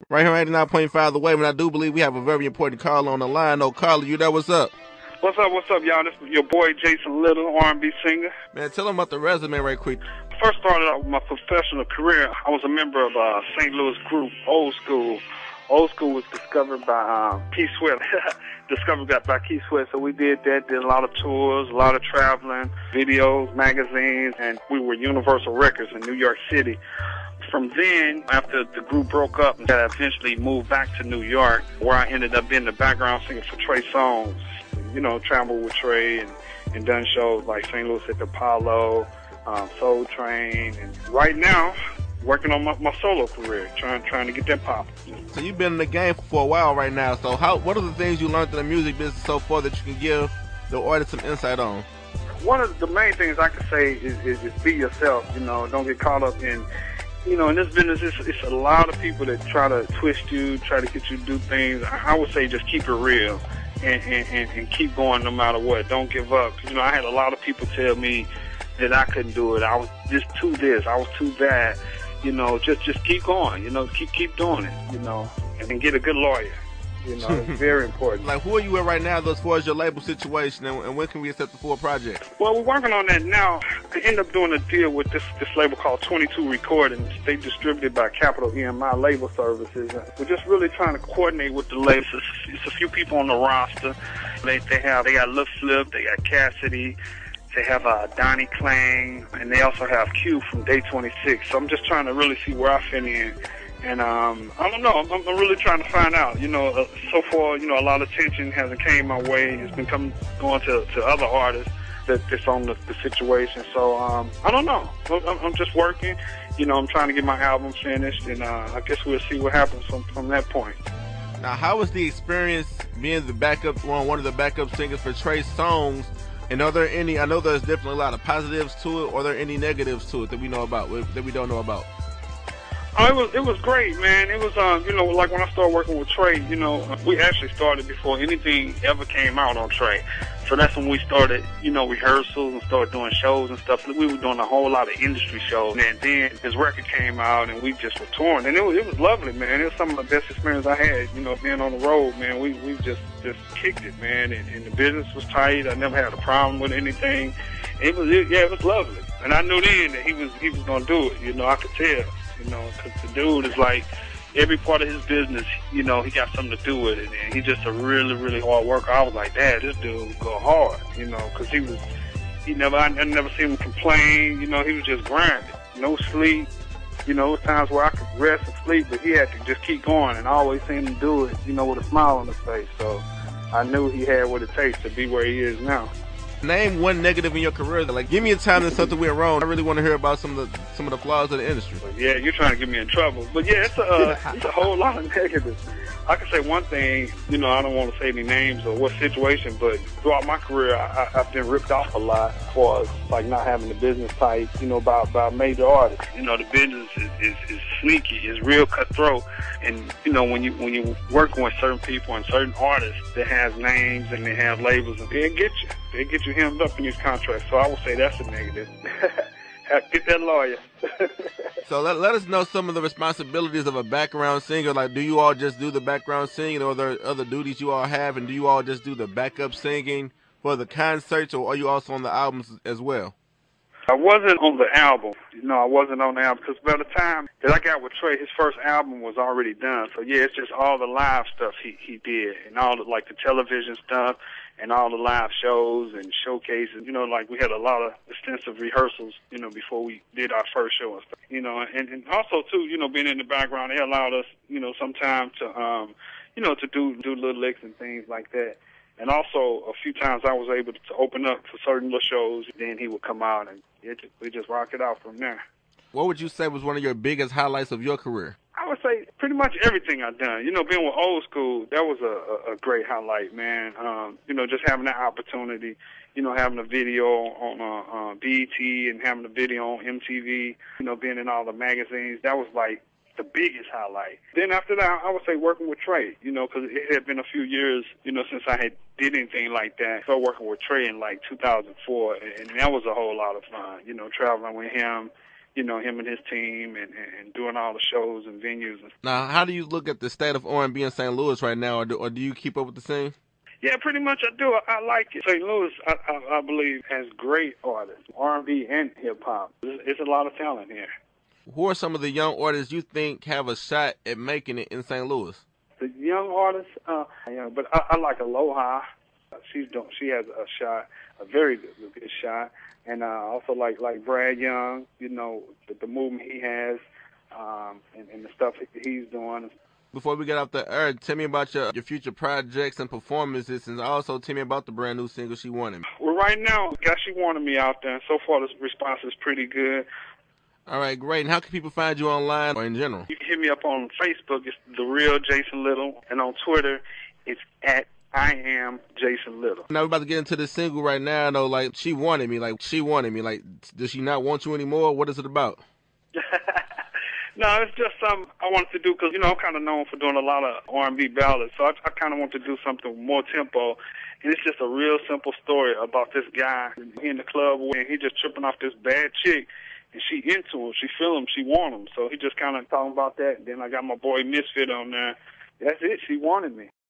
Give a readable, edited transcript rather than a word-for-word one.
Right here, 89.5 The Wave, and I do believe we have a very important caller on the line. Oh, caller, you there? What's up? What's up, y'all? This is your boy Jason Little, R&B singer. Man, tell them about the resume right quick. First started out with my professional career. I was a member of St. Louis group, Old School. Old School was discovered by Keith Sweat. Discovered by Keith Sweat, so we did that, did a lot of tours, a lot of traveling, videos, magazines, and we were Universal Records in New York City. From then, after the group broke up, I eventually moved back to New York, where I ended up being the background singer for Trey Songz. You know, traveled with Trey and done shows like St. Louis at the Apollo, Soul Train, and right now, working on my solo career, trying to get that pop. So you've been in the game for a while right now. So what are the things you learned in the music business so far that you can give the audience some insight on? One of the main things I can say is be yourself. You know, don't get caught up in, you know, in this business, it's a lot of people that try to twist you, try to get you to do things. I would say just keep it real and keep going no matter what. Don't give up. You know, I had a lot of people tell me that I couldn't do it. I was just too this. I was too that. You know, just keep going. You know, keep doing it. You know, and get a good lawyer. You know, it's very important. Like, who are you at right now as far as your label situation, and when can we accept the full project? Well, we're working on that now. I ended up doing a deal with this label called 22 Recordings. They distributed by Capital EMI Label Services. We're just really trying to coordinate with the labels. It's a few people on the roster. They got Lil Flip, they got Cassidy. They have Donnie Klang, and they also have Q from Day 26. So I'm just trying to really see where I fit in. And I don't know. I'm really trying to find out. You know, so far, you know, a lot of attention hasn't came my way. It's been going to other artists that's on the situation. So I don't know. I'm just working. You know, I'm trying to get my album finished, and I guess we'll see what happens from that point. Now, how was the experience being one of the backup singers for Trey Songz? And are there any? I know there's definitely a lot of positives to it. Are there any negatives to it that we know about, that we don't know about? Oh, it was great, man. It was, you know, like when I started working with Trey, you know, we actually started before anything ever came out on Trey. So that's when we started, you know, rehearsals and started doing shows and stuff. We were doing a whole lot of industry shows. And then his record came out and we just were touring. And it was lovely, man. It was some of the best experience I had, you know, being on the road, man. We just kicked it, man. And the business was tight. I never had a problem with anything. It was lovely. And I knew then that he was going to do it. You know, I could tell. You know, because the dude is like, every part of his business, you know, he got something to do with it. And he's just a really, really hard worker. I was like, Dad, this dude go hard, you know, because I never seen him complain. You know, he was just grinding. No sleep. You know, there was times where I could rest and sleep, but he had to just keep going. And I always seen him do it, you know, with a smile on his face. So I knew he had what it takes to be where he is now. Name one negative in your career. Like, give me a time that something went wrong. I really want to hear about some of the flaws of the industry. Yeah, you're trying to get me in trouble. But yeah, it's a whole lot of negatives. I can say one thing, you know, I don't want to say any names or what situation, but throughout my career, I've been ripped off a lot as far as like not having the business tight, you know, by major artists. You know, the business is sneaky, it's real cutthroat. And, you know, when you working with certain people and certain artists that has names and they have labels, and they'll get you. They get you hemmed up in these contracts. So I would say that's a negative. Get that lawyer. So let us know some of the responsibilities of a background singer. Like, do you all just do the background singing, or are there other duties you all have? And do you all just do the backup singing for the concerts, or are you also on the albums as well? I wasn't on the album. No, I wasn't on the album because by the time that I got with Trey, his first album was already done. So yeah, it's just all the live stuff he did, and all the like the television stuff, and all the live shows and showcases. You know, like we had a lot of extensive rehearsals, you know, before we did our first show and stuff. You know, and also too, you know, being in the background, they allowed us, you know, sometimes to, you know, to do little licks and things like that. And also, a few times I was able to open up for certain little shows. Then he would come out, and we just rock it out from there. What would you say was one of your biggest highlights of your career? I would say pretty much everything I've done. You know, being with Old School, that was a great highlight, man. You know, just having that opportunity, you know, having a video on BET and having a video on MTV, you know, being in all the magazines, that was like the biggest highlight. Then after that, I would say working with Trey, you know, because it had been a few years, you know, since I had did anything like that. So working with Trey in like 2004, and that was a whole lot of fun, you know, traveling with him you know, him and his team and doing all the shows and venues. Now, how do you look at the state of R&B in St. Louis right now, or do you keep up with the scene? Yeah, pretty much I do. I like it. St. Louis, I believe, has great artists, R&B and hip-hop. There's a lot of talent here. Who are some of the young artists you think have a shot at making it in St. Louis? The young artists, but I like Aloha. She has a shot, a very good shot. And I also like Brad Young, you know, the movement he has, and the stuff he's doing. Before we get off the air, tell me about your future projects and performances, and also tell me about the brand new single, She Wanted Me. Well, right now, She Wanted Me out there, and so far the response is pretty good. All right, great. And how can people find you online or in general? You can hit me up on Facebook, it's The Real Jason Little, and on Twitter, it's at I Am Jason Little. Now we're about to get into this single right now, though. Like, She Wanted Me. Like, does she not want you anymore? What is it about? No, it's just something I wanted to do because, you know, I'm kind of known for doing a lot of R&B ballads, so I kind of want to do something more tempo. And it's just a real simple story about this guy. He in the club and he just tripping off this bad chick, and she into him. She feel him. She want him. So he just kind of talking about that. And then I got my boy Misfit on there. That's it. She wanted me.